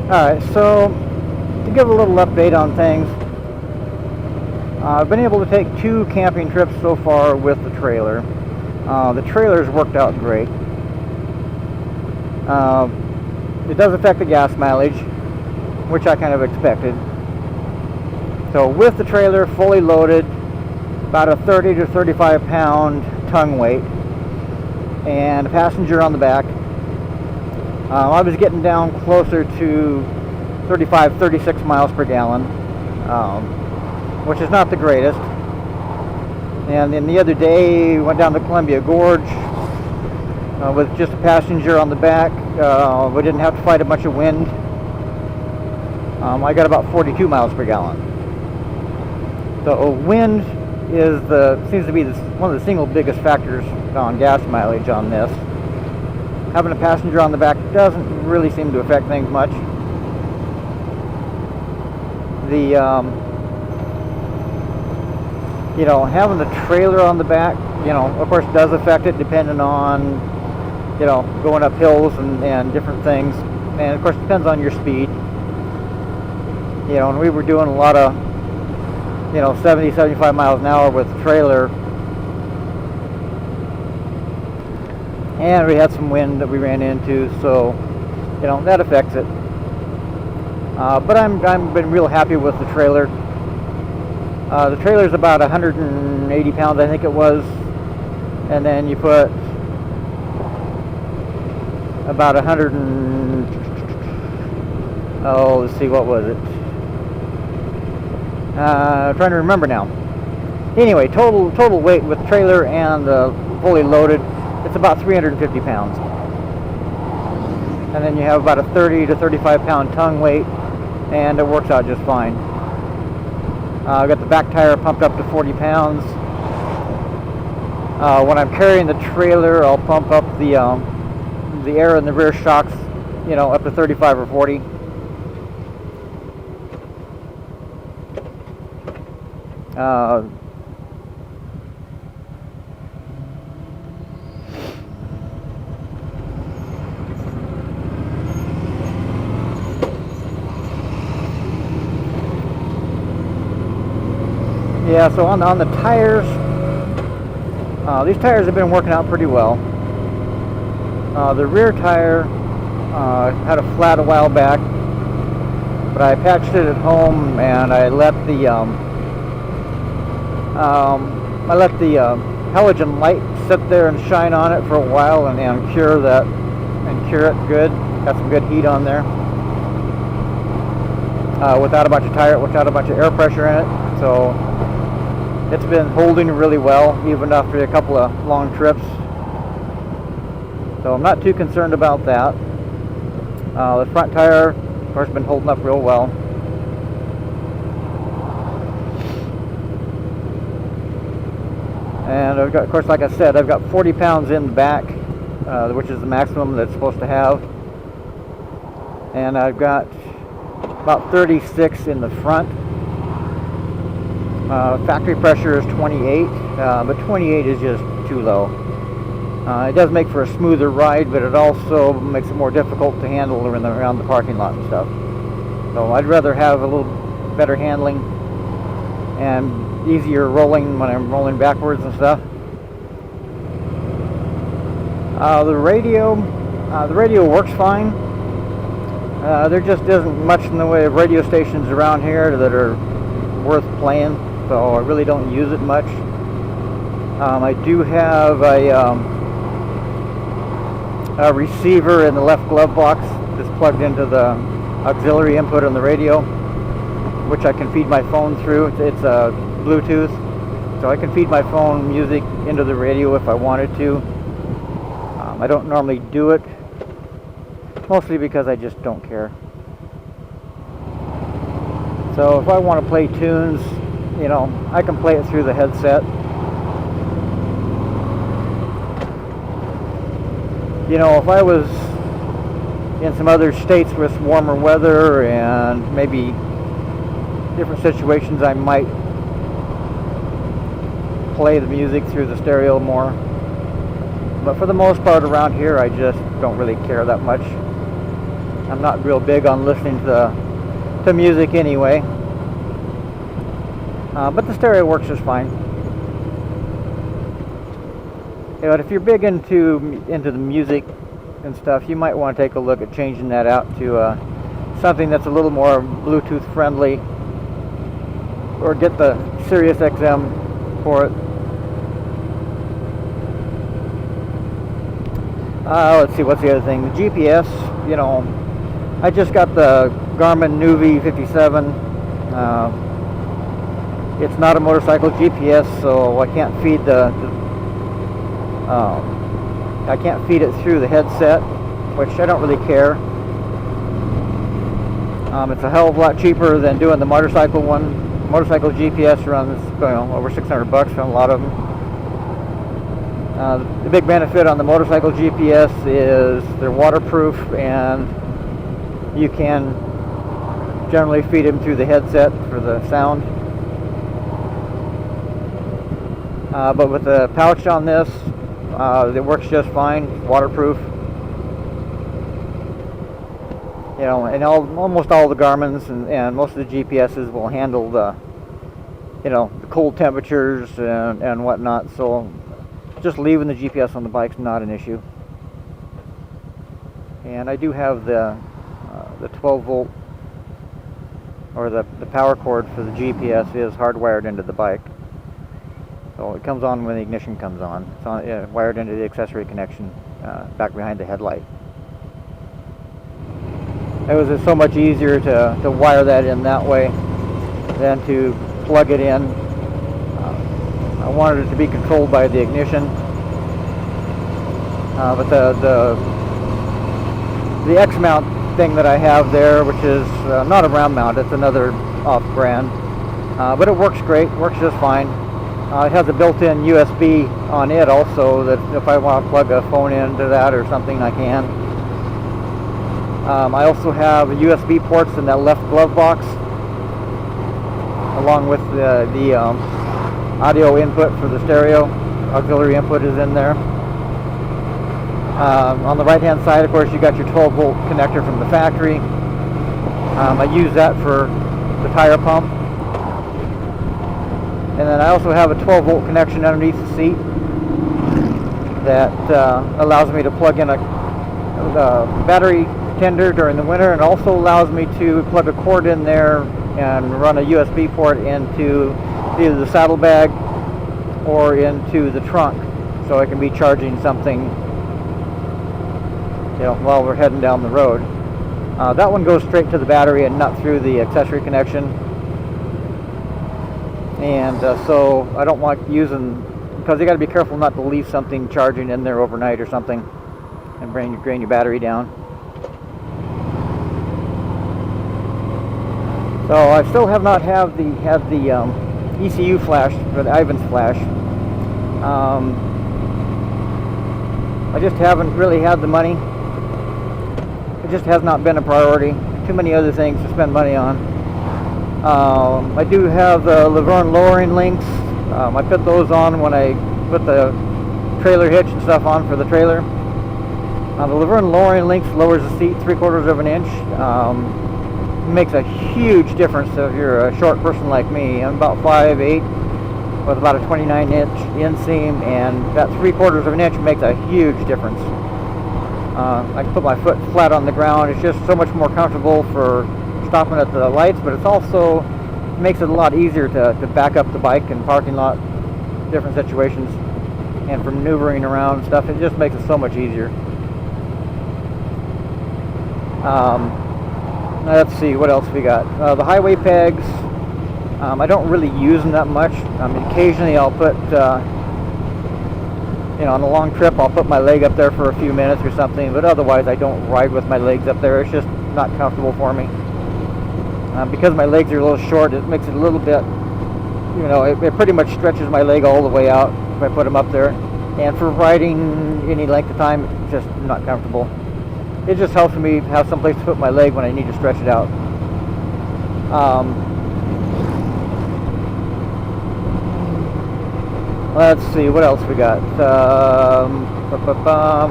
Alright, so to give a little update on things, I've been able to take 2 camping trips so far with the trailer. The trailer's worked out great. It does affect the gas mileage, which I kind of expected. So with the trailer fully loaded, about a 30 to 35 pound tongue weight, and a passenger on the back, I was getting down closer to 35, 36 miles per gallon, which is not the greatest. And then the other day, went down the Columbia Gorge with just a passenger on the back. We didn't have to fight a bunch of wind. I got about 42 miles per gallon. So wind seems to be one of the single biggest factors on gas mileage on this. Having a passenger on the back doesn't really seem to affect things much. Having the trailer on the back, of course does affect it, depending on, going up hills and different things. And of course depends on your speed. And we were doing a lot of, 70, 75 miles an hour with the trailer. And we had some wind that we ran into, so, that affects it. But I'm been real happy with the trailer. The trailer's about 180 pounds, I think it was. And then you put about 100 and... Oh, let's see, what was it? Trying to remember now. Anyway, total weight with trailer and fully loaded, it's about 350 pounds. And then you have about a 30 to 35 pound tongue weight, and it works out just fine. I've got the back tire pumped up to 40 pounds. When I'm carrying the trailer, I'll pump up the air in the rear shocks, up to 35 or 40. Yeah, so on the tires, these tires have been working out pretty well. The rear tire had a flat a while back, but I patched it at home, and I let the halogen light sit there and shine on it for a while and cure it good. Got some good heat on there without a bunch of air pressure in it. So it's been holding really well, even after a couple of long trips. So I'm not too concerned about that. The front tire, of course, been holding up real well. And I've got, of course, like I said, I've got 40 pounds in the back, which is the maximum that's supposed to have. And I've got about 36 in the front. Factory pressure is 28, but 28 is just too low. It does make for a smoother ride, but it also makes it more difficult to handle around the parking lot and stuff. So I'd rather have a little better handling and easier rolling when I'm rolling backwards and stuff. The radio works fine. There just isn't much in the way of radio stations around here that are worth playing, so I really don't use it much. I do have a receiver in the left glove box that's plugged into the auxiliary input on the radio, which I can feed my phone through. It's Bluetooth, so I can feed my phone music into the radio if I wanted to. I don't normally do it, mostly because I just don't care. So if I want to play tunes, I can play it through the headset. If I was in some other states with warmer weather and maybe different situations, I might play the music through the stereo more. But for the most part around here, I just don't really care that much. I'm not real big on listening to music anyway. But the stereo works just fine. But if you're big into the music and stuff, you might want to take a look at changing that out to something that's a little more Bluetooth friendly, or get the Sirius XM for it. Let's see, what's the other thing? The GPS, you know, I just got the Garmin Nuvi 57. It's not a motorcycle GPS, so I can't feed I can't feed it through the headset, which I don't really care. It's a hell of a lot cheaper than doing the motorcycle one. Motorcycle GPS runs, you know, over $600 from a lot of them. The big benefit on the motorcycle GPS is they're waterproof, and you can generally feed them through the headset for the sound. But with the pouch on this, it works just fine, waterproof. You know, and almost all the Garmin's and most of the GPSs will handle the, you know, the cold temperatures and whatnot. So just leaving the GPS on the bike's not an issue. And I do have the 12 volt, or the power cord for the GPS is hardwired into the bike. So it comes on when the ignition comes on. It's wired into the accessory connection back behind the headlight. It was just so much easier to wire that in that way than to plug it in. I wanted it to be controlled by the ignition, but the X mount thing that I have there, which is not a round mount, it's another off brand, but it works great, works just fine. It has a built-in USB on it also, that if I want to plug a phone into that or something, I can. I also have USB ports in that left glove box, along with the audio input for the stereo. Auxiliary input is in there. On the right hand side, of course, you got your 12 volt connector from the factory. I use that for the tire pump. And then I also have a 12 volt connection underneath the seat that allows me to plug in a battery tender during the winter, and also allows me to plug a cord in there and run a USB port into either the saddlebag or into the trunk, so I can be charging something, you know, while we're heading down the road. That one goes straight to the battery and not through the accessory connection. And so I don't like using, because you got to be careful not to leave something charging in there overnight or something and drain your battery down. So I still have not had the ECU flash, or the Ivan's flash. I just haven't really had the money. It just has not been a priority. Too many other things to spend money on. I do have the Laverne lowering links. I put those on when I put the trailer hitch and stuff on for the trailer. The Laverne lowering links lowers the seat 3/4 of an inch. Makes a huge difference if you're a short person like me. I'm about 5'8", with about a 29-inch inseam, and that 3/4 of an inch makes a huge difference. I can put my foot flat on the ground. It's just so much more comfortable for stopping at the lights, but it's also makes it a lot easier to back up the bike in parking lot, different situations, and for maneuvering around and stuff. It just makes it so much easier. Let's see, what else we got? The highway pegs, I don't really use them that much. Occasionally I'll put, you know, on a long trip I'll put my leg up there for a few minutes or something, but otherwise I don't ride with my legs up there. It's just not comfortable for me. Because my legs are a little short, it makes it a little bit, you know, it pretty much stretches my leg all the way out if I put them up there. And for riding any length of time, it's just not comfortable. It just helps me have some place to put my leg when I need to stretch it out. Let's see, what else we got? We're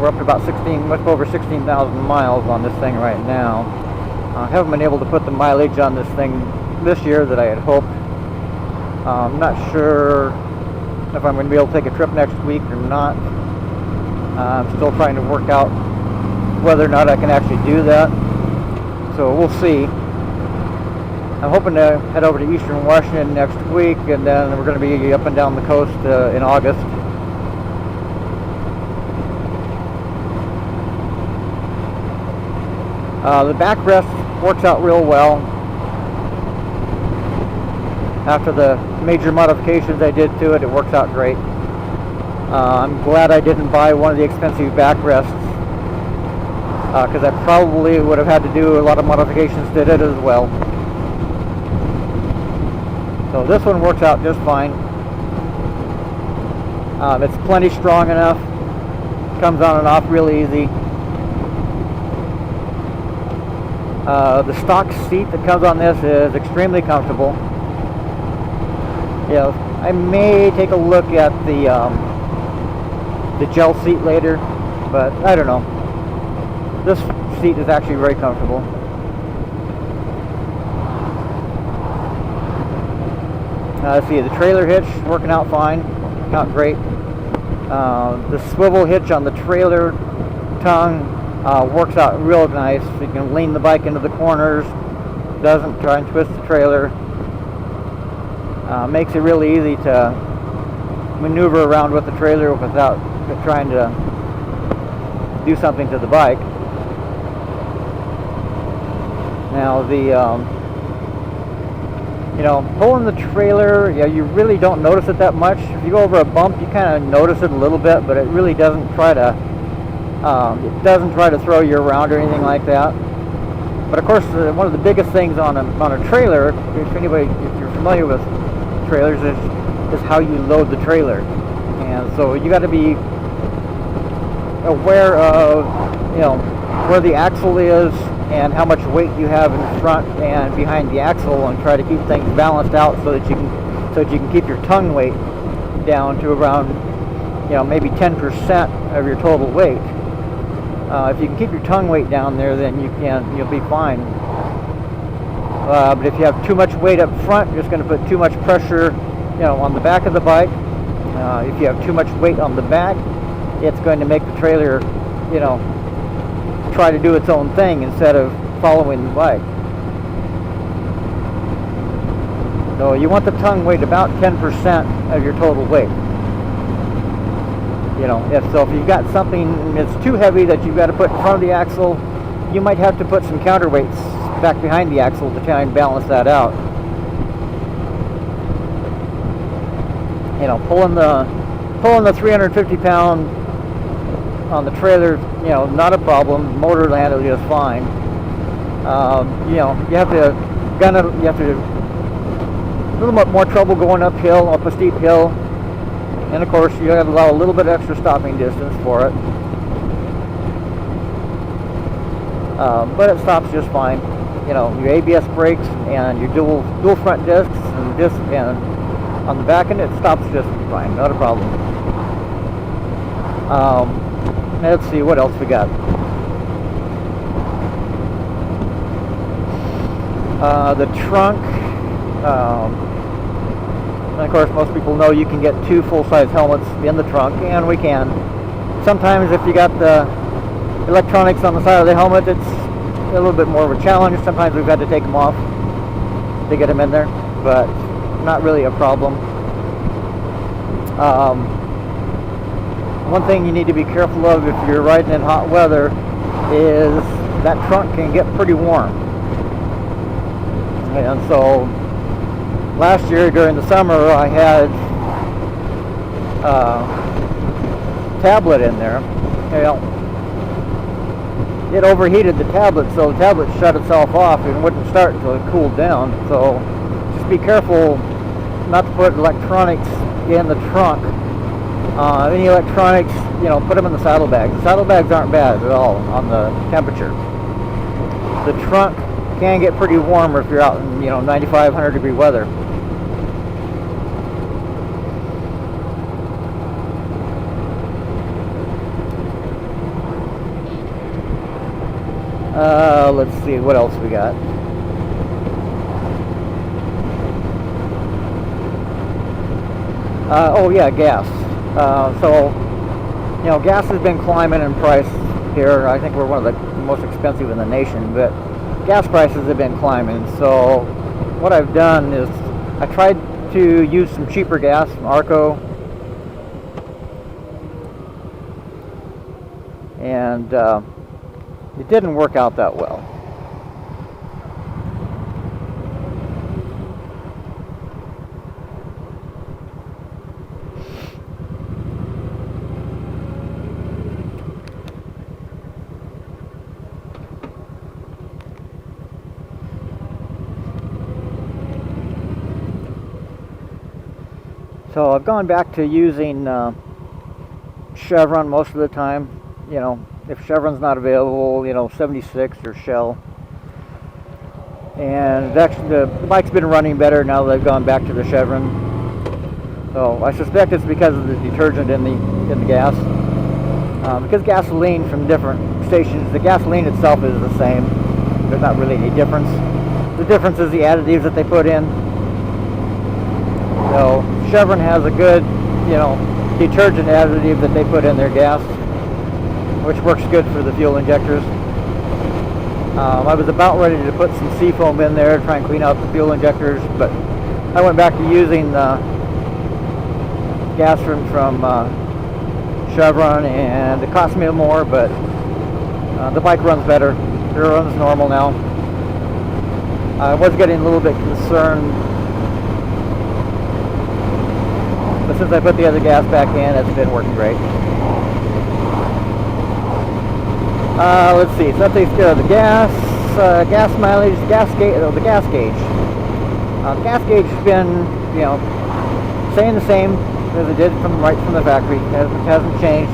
up to about 16, much over 16,000 miles on this thing right now. I haven't been able to put the mileage on this thing this year that I had hoped. I'm not sure if I'm going to be able to take a trip next week or not. I'm still trying to work out whether or not I can actually do that. So we'll see. I'm hoping to head over to Eastern Washington next week, and then we're going to be up and down the coast in August. The backrest works out real well. After the major modifications I did to it, it works out great. I'm glad I didn't buy one of the expensive backrests, because I probably would have had to do a lot of modifications to it as well. So this one works out just fine. It's plenty strong enough. Comes on and off real easy. The stock seat that comes on this is extremely comfortable. Yeah, I may take a look at the gel seat later, but I don't know. This seat is actually very comfortable. Let's see, the trailer hitch working out fine, not great. The swivel hitch on the trailer tongue works out real nice. You can lean the bike into the corners, doesn't try and twist the trailer. Makes it really easy to maneuver around with the trailer without trying to do something to the bike. Now pulling the trailer, you really don't notice it that much. If you go over a bump, you kind of notice it a little bit, but it really doesn't try to throw you around or anything like that. But of course, one of the biggest things on a trailer, if you're familiar with trailers, is how you load the trailer. And so you got to be aware of where the axle is and how much weight you have in front and behind the axle, and try to keep things balanced out so that you can keep your tongue weight down to around maybe 10% of your total weight. If you can keep your tongue weight down there, then you'll be fine. But if you have too much weight up front, you're just going to put too much pressure on the back of the bike. If you have too much weight on the back, it's going to make the trailer try to do its own thing instead of following the bike. So you want the tongue weight about 10% of your total weight. If you've got something that's too heavy that you've got to put in front of the axle, you might have to put some counterweights back behind the axle to try and balance that out. Pulling the 350 pound on the trailer, not a problem. Motor landed just fine. You have to a little bit more trouble going uphill, up a steep hill, and of course you have to allow a little bit extra stopping distance for it. But it stops just fine. Your ABS brakes and your dual front discs and on the back end, it stops just fine, not a problem. Let's see what else we got. The trunk. And of course, most people know you can get 2 full-size helmets in the trunk, and we can. Sometimes if you got the electronics on the side of the helmet, it's a little bit more of a challenge. Sometimes we've had to take them off to get them in there, but not really a problem. One thing you need to be careful of if you're riding in hot weather is that trunk can get pretty warm. And so last year during the summer I had a tablet in there. It overheated the tablet, so the tablet shut itself off and wouldn't start until it cooled down. So just be careful not to put electronics in the trunk. Any electronics, put them in the saddlebags. The saddlebags aren't bad at all on the temperature. The trunk can get pretty warm if you're out in 95, 100 degree weather. Let's see what else we got. Oh yeah, gas. So, you know, gas has been climbing in price here. I think we're one of the most expensive in the nation, but gas prices have been climbing. So what I've done is I tried to use some cheaper gas from Arco, and it didn't work out that well. So I've gone back to using Chevron most of the time. You know, if Chevron's not available, you know, 76 or Shell. And actually the bike's been running better now that I've gone back to the Chevron. So I suspect it's because of the detergent in the gas. Because gasoline from different stations, the gasoline itself is the same. There's not really any difference. The difference is the additives that they put in. So Chevron has a good, you know, detergent additive that they put in their gas, which works good for the fuel injectors. I was about ready to put some seafoam in there to try and clean out the fuel injectors, but I went back to using gas from Chevron, and it cost me more, but the bike runs better. It runs normal now. I was getting a little bit concerned, but since I put the other gas back in, it's been working great. Let's see, so that takes care of the gas mileage, the gas gauge. The gas gauge has been, you know, staying the same as it did right from the factory. It hasn't changed.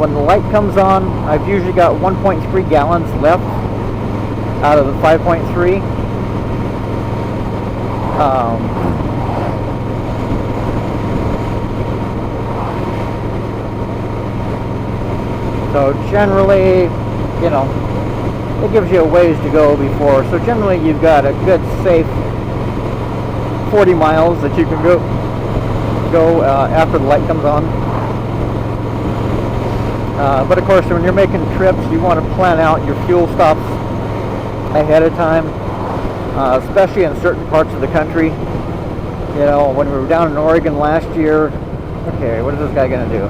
When the light comes on, I've usually got 1.3 gallons left out of the 5.3. So generally, you know, it gives you a ways to go before. So generally you've got a good, safe 40 miles that you can go after the light comes on. But of course, when you're making trips, you want to plan out your fuel stops ahead of time, especially in certain parts of the country. You know, when we were down in Oregon last year, okay, what is this guy going to do?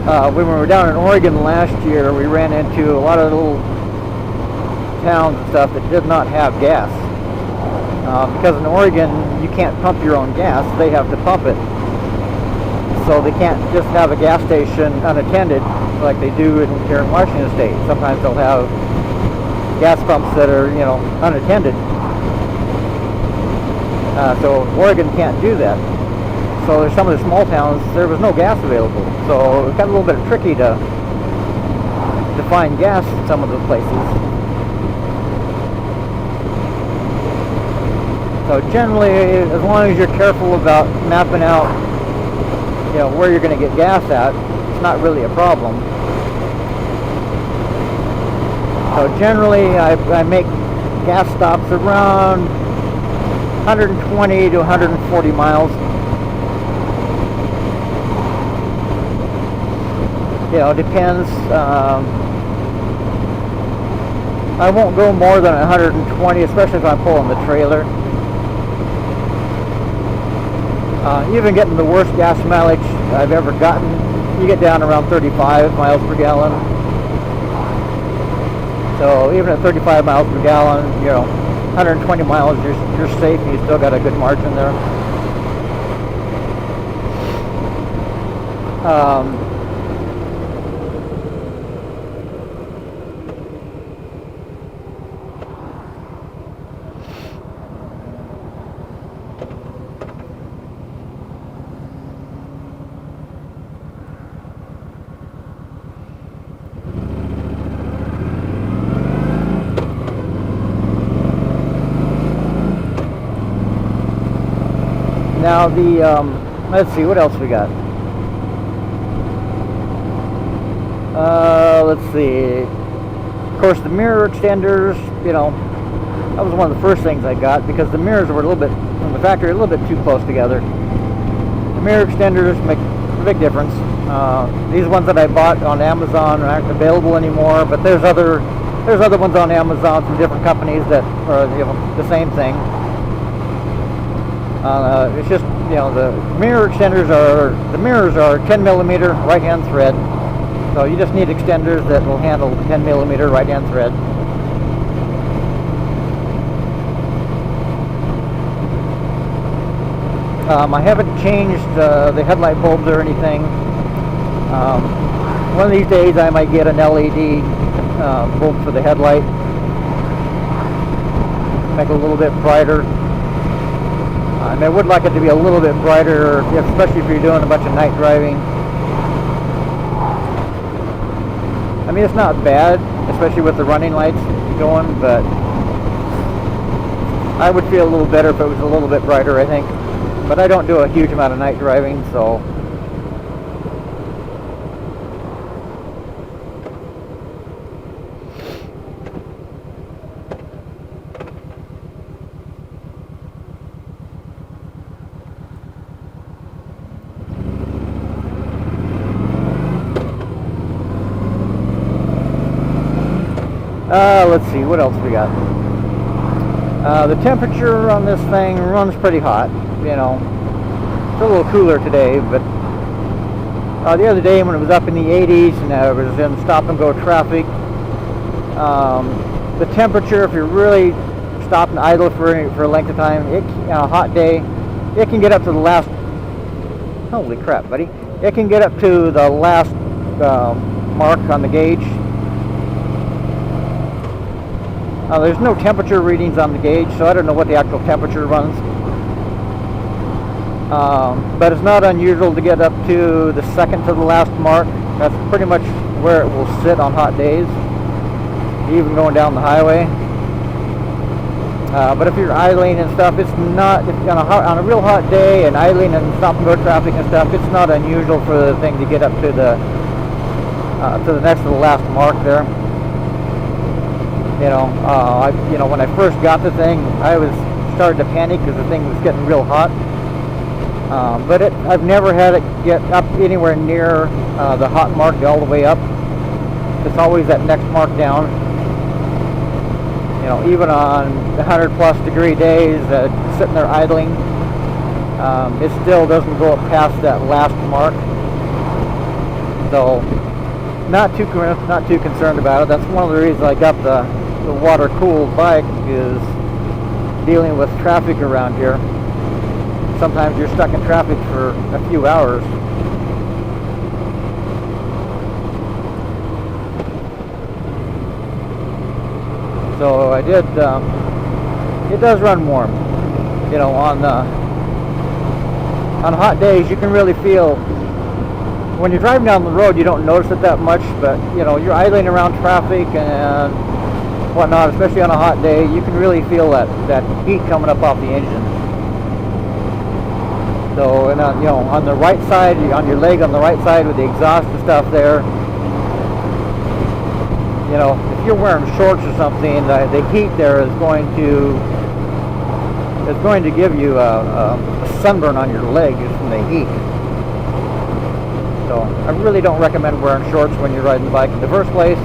When we were down in Oregon last year, we ran into a lot of little towns and stuff that did not have gas. Because in Oregon, you can't pump your own gas, they have to pump it. So they can't just have a gas station unattended like they do here in Washington State. Sometimes they'll have gas pumps that are, you know, unattended. So Oregon can't do that. So there's some of the small towns, there was no gas available. So it got a little bit tricky to find gas in some of the places. So generally, as long as you're careful about mapping out, you know, where you're going to get gas at, it's not really a problem. So generally, I make gas stops around 120 to 140 miles. You know, it depends. I won't go more than 120, especially if I'm pulling the trailer. Even getting the worst gas mileage I've ever gotten, you get down around 35 miles per gallon. So even at 35 miles per gallon, you know, 120 miles, you're safe, and you still got a good margin there. Now let's see, what else we got? Let's see. course, the mirror extenders, you know, that was one of the first things I got because the mirrors were a little bit, from the factory, a little bit too close together. The mirror extenders make a big difference. These ones that I bought on Amazon aren't available anymore, but there's other ones on Amazon from different companies that are, you know, the same thing. It's just, you know, the mirrors are 10 millimeter right hand thread. So you just need extenders that will handle 10 millimeter right hand thread. I haven't changed the headlight bulbs or anything. One of these days I might get an LED bulb for the headlight. Make it a little bit brighter. I would like it to be a little bit brighter, especially if you're doing a bunch of night driving. I mean, it's not bad, especially with the running lights going, but I would feel a little better if it was a little bit brighter, I think. But I don't do a huge amount of night driving, so. Let's see, what else we got? The temperature on this thing runs pretty hot, you know. It's a little cooler today, but the other day when it was up in the 80s and I was in stop and go traffic, the temperature, if you're really stopped and idle for a length of time, on a hot day, it can get up to the last, holy crap, buddy, it can get up to the last mark on the gauge. There's no temperature readings on the gauge, so I don't know what the actual temperature runs. But it's not unusual to get up to the second to the last mark. That's pretty much where it will sit on hot days, even going down the highway. But if you're idling and stuff, it's not, on a real hot day and idling and stop and go traffic and stuff, it's not unusual for the thing to get up to the next to the last mark there. You know, when I first got the thing, I was starting to panic because the thing was getting real hot. But I've never had it get up anywhere near the hot mark all the way up. It's always that next mark down. You know, even on 100+ degree days, sitting there idling, it still doesn't go up past that last mark. So, not too concerned about it. That's one of the reasons I got the water-cooled bike, is dealing with traffic around here. Sometimes you're stuck in traffic for a few hours. So I did, it does run warm. You know, on hot days you can really feel, when you're driving down the road you don't notice it that much, but you know, you're idling around traffic and whatnot, especially on a hot day, you can really feel that heat coming up off the engine. So, and you know, on the right side, on your leg on the right side with the exhaust and stuff there, you know, if you're wearing shorts or something, the heat there is going to give you a sunburn on your leg just from the heat. So I really don't recommend wearing shorts when you're riding the bike in the first place.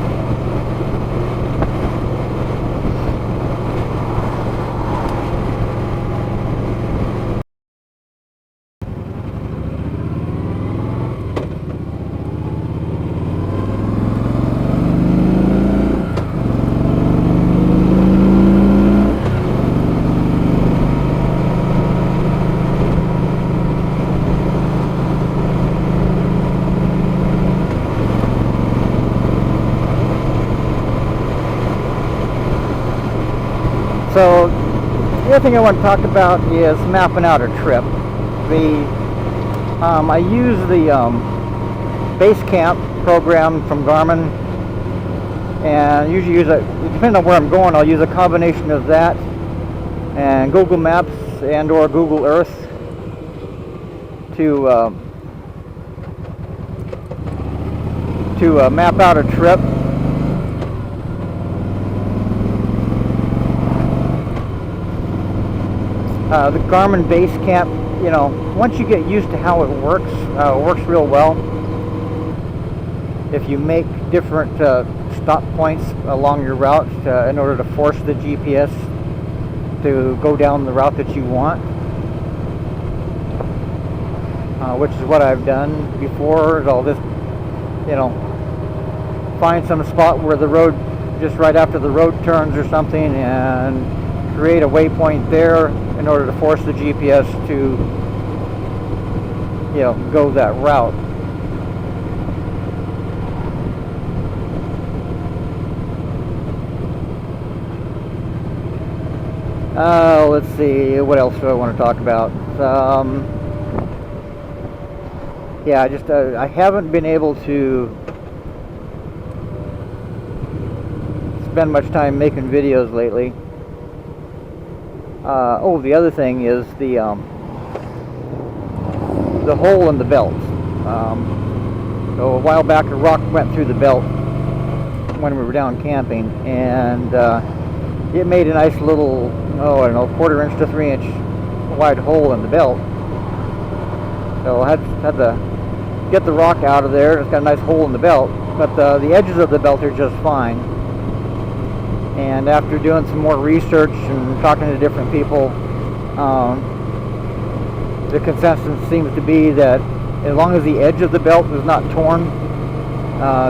So the other thing I want to talk about is mapping out a trip. I use the Basecamp program from Garmin, and usually use it, depending on where I'm going, I'll use a combination of that and Google Maps and or Google Earth to map out a trip. The Garmin base camp, you know, once you get used to how it works real well. If you make different stop points along your route in order to force the GPS to go down the route that you want, which is what I've done before. I'll just, you know, find some spot where the road, just right after the road turns or something, and create a waypoint there in order to force the GPS to, you know, go that route. Let's see, what else do I want to talk about? Yeah, I haven't been able to spend much time making videos lately. Oh, the other thing is the hole in the belt. So a while back, a rock went through the belt when we were down camping, and it made a nice little, oh, I don't know, 1/4 inch to 3 inch wide hole in the belt. So I had to get the rock out of there. It's got a nice hole in the belt, but the edges of the belt are just fine. And after doing some more research and talking to different people, the consensus seems to be that as long as the edge of the belt is not torn,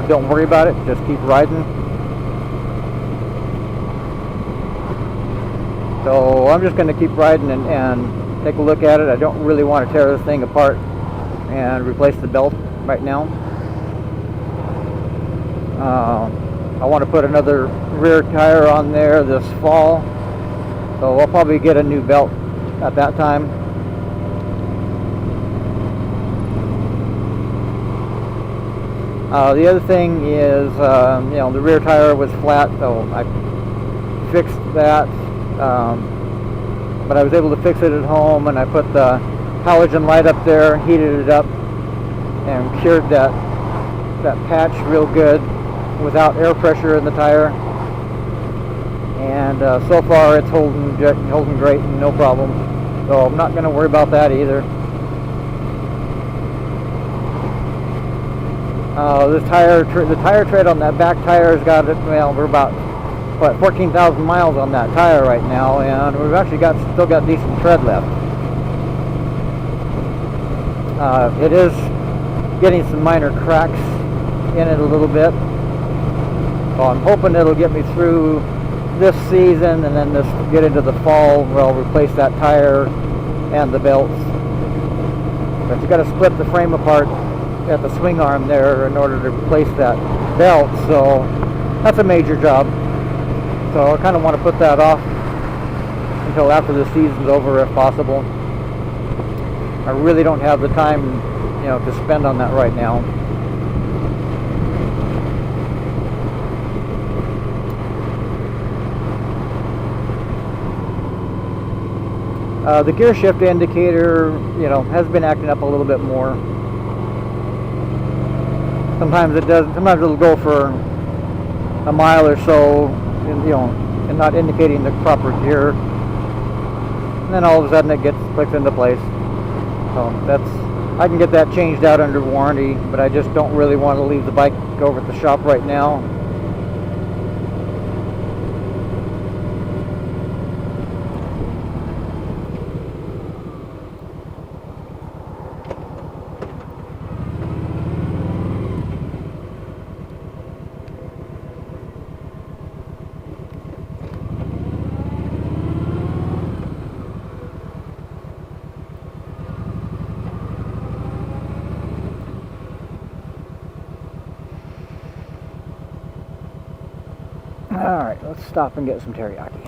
don't worry about it, just keep riding. So I'm just going to keep riding and take a look at it. I don't really want to tear this thing apart and replace the belt right now. I want to put another rear tire on there this fall, so I'll probably get a new belt at that time. The other thing is, you know, the rear tire was flat, so I fixed that. But I was able to fix it at home, and I put the halogen light up there, heated it up, and cured that patch real good without air pressure in the tire. And so far it's holding great and no problem. So I'm not going to worry about that either. The tire tread on that back tire has got it. Well, we're about 14,000 miles on that tire right now, and we've actually still got decent tread left. It is getting some minor cracks in it a little bit, so I'm hoping it'll get me through this season, and then just get into the fall where I'll replace that tire and the belts. But you got to split the frame apart at the swing arm there in order to replace that belt, so that's a major job. So I kind of want to put that off until after the season's over if possible. I really don't have the time, you know, to spend on that right now. The gear shift indicator, you know, has been acting up a little bit more. Sometimes it does. Sometimes it'll go for a mile or so, you know, and not indicating the proper gear. And then all of a sudden it clicks into place. So I can get that changed out under warranty, but I just don't really want to leave the bike over at the shop right now. Alright, let's stop and get some teriyaki.